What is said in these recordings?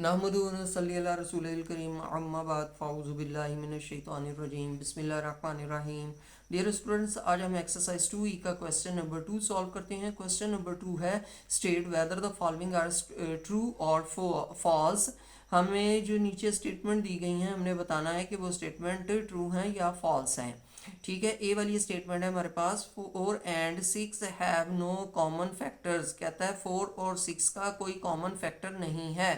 नहमदुहु व नसल्ली अला रसूलिल करीम अम्मा बाद फ़ाऊज़ु बिल्लाहि मिनश शैतानिर रजीम बिस्मिल्लाहिर रहमानिर रहीम। डियर स्टूडेंट्स, आज हम एक्सरसाइज 2 का क्वेश्चन नंबर 2 सॉल्व करते हैं। क्वेश्चन नंबर 2 है state whether the following are true और फॉल्स। हमें जो नीचे स्टेटमेंट दी गई हैं हमने बताना है कि वो स्टेटमेंट ट्रू हैं या फॉल्स हैं। ठीक है, ए वाली स्टेटमेंट है हमारे पास 4 and 6 have no common factors. कहता है 4 और 6 का कोई कॉमन फैक्टर नहीं है।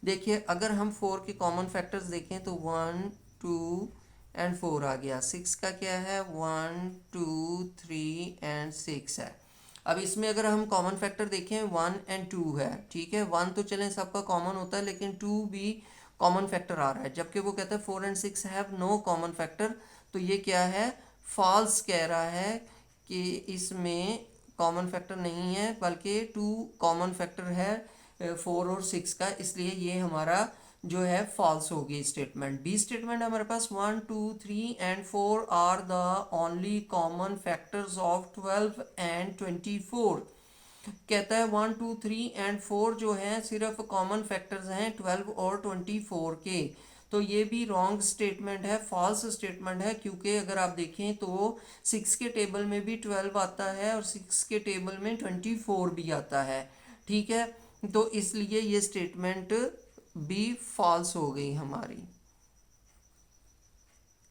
देखिए, अगर हम 4 के कॉमन फैक्टर्स देखें तो 1 2 एंड 4 आ गया। 6 का क्या है 1 2 3 एंड 6 है। अब इसमें अगर हम कॉमन फैक्टर देखें 1 एंड 2 है। ठीक है, 1 तो चलें सबका कॉमन होता है, लेकिन 2 भी कॉमन फैक्टर आ रहा है, जबकि वो कहता है 4 and 6 have no common factor. तो ये क्या है, फॉल्स कह रहा है कि इसमें कॉमन फैक्टर नहीं है, बल्कि 2 कॉमन फैक्टर है 4 और 6 का, इसलिए ये हमारा जो है फॉल्स होगी स्टेटमेंट। बी स्टेटमेंट हमारे पास 1 2 3 and 4 are the only common factors of 12 and 24। कहता है 1 2 3 एंड 4 जो है सिर्फ कॉमन फैक्टर्स हैं 12 और 24 के। तो ये भी रॉन्ग स्टेटमेंट है, फॉल्स स्टेटमेंट है, क्योंकि अगर आप देखें तो 6 के टेबल में भी 12 आता है और 6 के टेबल में 24 भी आता है। ठीक है, तो इसलिए ये स्टेटमेंट भी फॉल्स हो गई हमारी।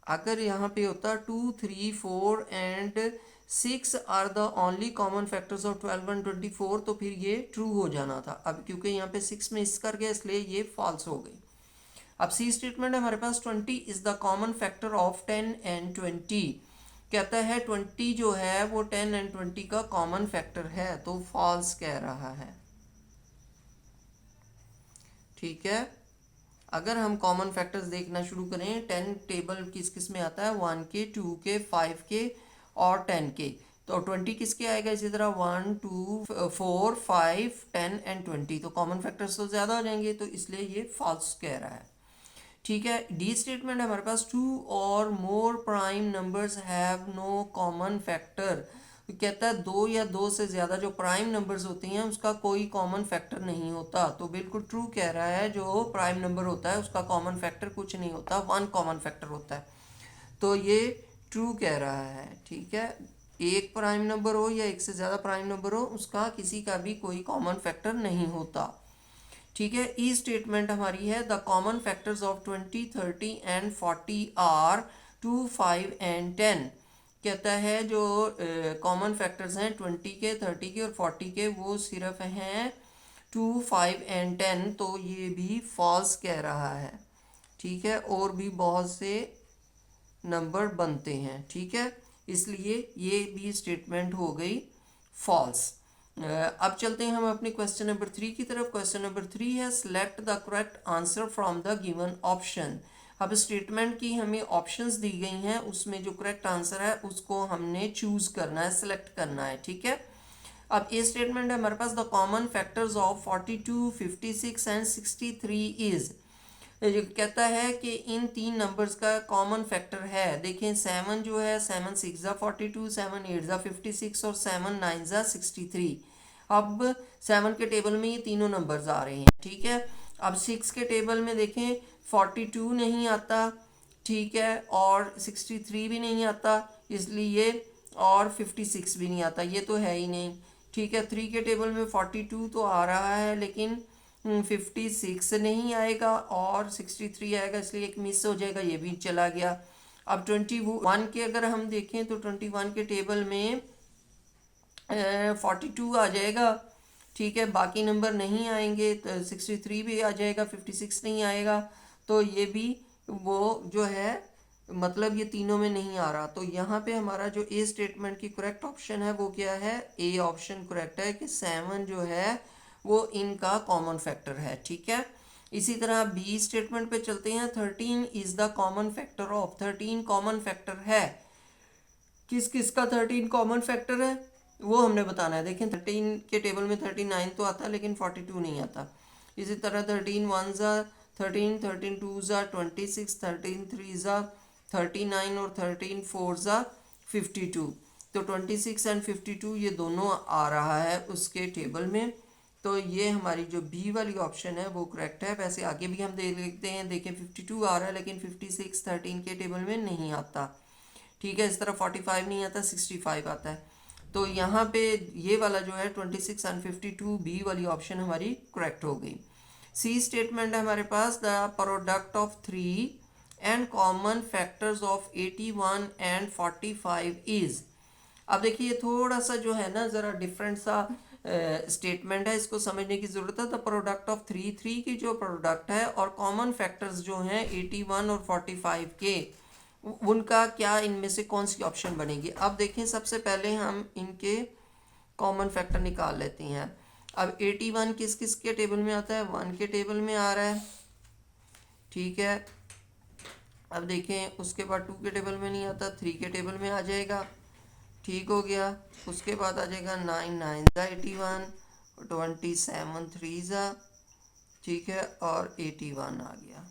अगर यहाँ पे होता 2 3 4 and 6 are the only common factors of 12 and 24, तो फिर ये ट्रू हो जाना था। अब क्योंकि यहाँ पे 6 में इस कर गया, इसलिए ये फॉल्स हो गई। अब सी स्टेटमेंट है हमारे पास 20 is the common factor of 10 and 20। कहता है 20 जो है वो 10 एंड 20 का कॉमन फैक्टर है, तो फॉल्स कह रहा है। ठीक है, अगर हम कॉमन फैक्टर्स देखना शुरू करें, 10 टेबल किस किस में आता है 1 के 2 के 5 के और 10 के। तो 20 किसके आएगा इसी तरह 1 2 4 5 10 एंड 20। तो कॉमन फैक्टर्स तो ज़्यादा हो जाएंगे, तो इसलिए ये फॉल्स कह रहा है। ठीक है, डी स्टेटमेंट है हमारे पास 2 और more prime numbers have no common factor. तो कहता है 2 या 2 से ज़्यादा जो प्राइम नंबर्स होती हैं उसका कोई कॉमन फैक्टर नहीं होता। तो बिल्कुल ट्रू कह रहा है, जो प्राइम नंबर होता है उसका कॉमन फैक्टर कुछ नहीं होता, 1 कॉमन फैक्टर होता है। तो ये ट्रू कह रहा है। ठीक है, एक प्राइम नंबर हो या एक से ज़्यादा प्राइम नंबर हो, उसका किसी का भी कोई कॉमन फैक्टर नहीं होता। ठीक है, ई स्टेटमेंट हमारी है the common factors of 20 30 and 40 are 2 5 and 10। कहता है जो कॉमन फैक्टर्स हैं 20 के 30 के और 40 के, वो सिर्फ हैं 2 5 एंड 10। तो ये भी फॉल्स कह रहा है। ठीक है, और भी बहुत से नंबर बनते हैं। ठीक है, इसलिए ये भी स्टेटमेंट हो गई फॉल्स। अब चलते हैं हम अपने क्वेश्चन नंबर 3 की तरफ। क्वेश्चन नंबर 3 है select the correct answer from the given option. अब स्टेटमेंट की हमें ऑप्शंस दी गई हैं, उसमें जो करेक्ट आंसर है उसको हमने चूज करना है, सेलेक्ट करना है। ठीक है, अब ये स्टेटमेंट है हमारे पास the common factors of 42 56 and 63 is. जो कहता है कि इन 3 नंबर्स का कॉमन फैक्टर है। देखें 7 जो है 7 6 ज़ा 42, 7 8 ज़ा 56 और 7 9 ज़ा 63। अब 7 के टेबल में ये तीनों नंबर्स आ रहे हैं। ठीक है, अब 6 के टेबल में देखें 42 नहीं आता। ठीक है, और 63 भी नहीं आता, इसलिए और 56 भी नहीं आता, ये तो है ही नहीं। ठीक है, 3 के टेबल में 42 तो आ रहा है, लेकिन 56 नहीं आएगा और 63 आएगा, इसलिए एक मिस हो जाएगा, ये भी चला गया। अब 21 के अगर हम देखें तो 21 के टेबल में 42 आ जाएगा। ठीक है, बाकी नंबर नहीं आएंगे, तो 63 भी आ जाएगा, 56 नहीं आएगा। तो ये भी वो जो है मतलब ये तीनों में नहीं आ रहा। तो यहाँ पे हमारा जो ए स्टेटमेंट की करेक्ट ऑप्शन है वो क्या है, ए ऑप्शन करेक्ट है कि 7 जो है वो इनका कॉमन फैक्टर है। ठीक है, इसी तरह बी स्टेटमेंट पे चलते हैं। 13 is the common factor of. 13 common factor है, किस किस का 13 कॉमन फैक्टर है वो हमने बताना है। देखें 13 के टेबल में 39 तो आता है, लेकिन 42 नहीं आता। इसी तरह 13 1 ज़ा 13, 13 2 ज़ा 26, 13 3 ज़ा 39 और 13 4 ज़ा 52। तो 26 एंड 52 ये दोनों आ रहा है उसके टेबल में। तो ये हमारी जो बी वाली ऑप्शन है वो करेक्ट है। वैसे आगे भी हम देखते हैं, देखें 52 आ रहा है लेकिन 56 13 के टेबल में नहीं आता। ठीक है, इस तरह 45 नहीं आता, 65 आता है। तो यहाँ पे ये वाला जो है 26 एंड 52 बी वाली ऑप्शन हमारी करेक्ट हो गई। सी स्टेटमेंट है हमारे पास, the product of 3 and common factors of 81 and 45 is. अब देखिए थोड़ा सा जो है ना ज़रा डिफरेंट सा स्टेटमेंट है, इसको समझने की ज़रूरत है। द प्रोडक्ट ऑफ थ्री की जो प्रोडक्ट है और कॉमन फैक्टर्स जो हैं 81 और 45 के, उनका क्या, इनमें से कौन सी ऑप्शन बनेगी। अब देखें सबसे पहले हम इनके कॉमन फैक्टर निकाल लेते हैं। अब 81 किस किस के टेबल में आता है, 1 के टेबल में आ रहा है। ठीक है, अब देखें उसके बाद 2 के टेबल में नहीं आता, 3 के टेबल में आ जाएगा। ठीक हो गया, उसके बाद आ जाएगा 9 9 ज़ा 81, 27 3 ज़ा, ठीक है, और 81 आ गया।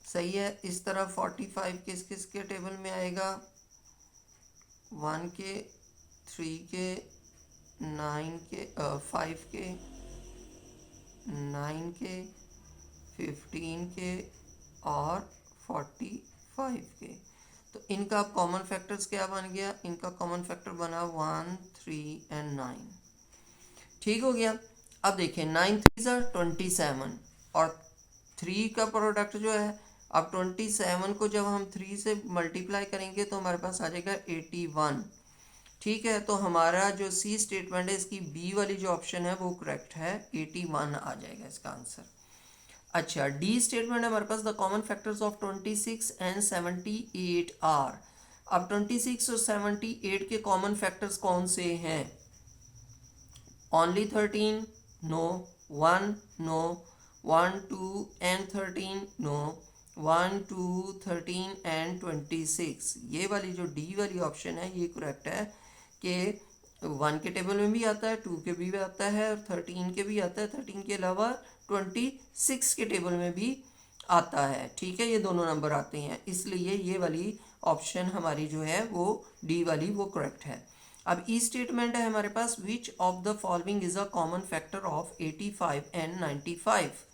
सही है। इस तरह 45 किस किस के टेबल में आएगा, 1 के, 3 के, 9 के, 5 के, 9 के, 15 के और 45 के। तो इनका कॉमन फैक्टर्स क्या बन गया, इनका कॉमन फैक्टर बना 1 3 एंड 9। ठीक हो गया। अब देखें 9 3 ज़ा 27 और 3 का प्रोडक्ट जो है, अब 27 को जब हम 3 से मल्टीप्लाई करेंगे तो हमारे पास आ जाएगा 81। ठीक है, तो हमारा जो सी स्टेटमेंट है इसकी बी वाली जो ऑप्शन है वो करेक्ट है, 81 आ जाएगा इसका आंसर। अच्छा, डी स्टेटमेंट है हमारे पास, the common factors of 26 and 78 are. अब 26 और 78 के कॉमन फैक्टर्स कौन से हैं, only 13 no, 1 no, 1 2 and 13 no, 1 2 13 and 26। ये वाली जो डी वाली ऑप्शन है ये करेक्ट है कि 1 के टेबल में भी आता है, 2 के भी आता है और 13 के भी आता है। 13 के अलावा 26 के टेबल में भी आता है। ठीक है, ये दोनों नंबर आते हैं, इसलिए ये वाली ऑप्शन हमारी जो है वो डी वाली वो करेक्ट है। अब ई स्टेटमेंट है हमारे पास, which of the following is a common factor of 85 and 95।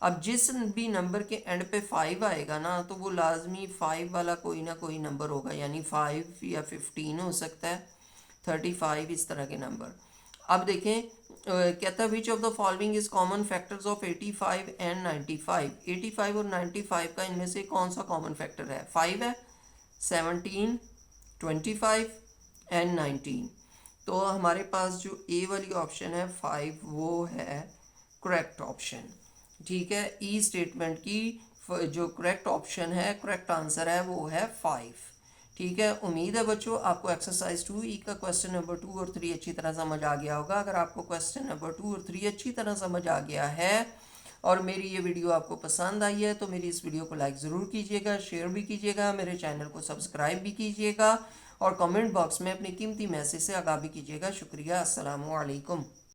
अब जिस भी नंबर के एंड पे 5 आएगा ना तो वो लाजमी 5 वाला कोई ना कोई नंबर होगा, यानी 5 या 15 हो सकता है, 35, इस तरह के नंबर। अब देखें कहता है विच of the following is common factors of 85 and 95। 85 और 95 का इनमें से कौन सा कॉमन फैक्टर है, 5 है, 17, 25 एंड 19। तो हमारे पास जो ए वाली ऑप्शन है 5 वो है करेक्ट ऑप्शन। ठीक है, ई स्टेटमेंट की जो करेक्ट ऑप्शन है, करेक्ट आंसर है वो है 5। ठीक है, उम्मीद है बच्चों आपको एक्सरसाइज 2 का क्वेश्चन नंबर 2 और 3 अच्छी तरह समझ आ गया होगा। अगर आपको क्वेश्चन नंबर 2 और 3 अच्छी तरह समझ आ गया है और मेरी ये वीडियो आपको पसंद आई है तो मेरी इस वीडियो को लाइक ज़रूर कीजिएगा, शेयर भी कीजिएगा, मेरे चैनल को सब्सक्राइब भी कीजिएगा और कमेंट बॉक्स में अपनी कीमती मैसेज से आगाह भी कीजिएगा। शुक्रिया, अस्सलामु अलैकुम।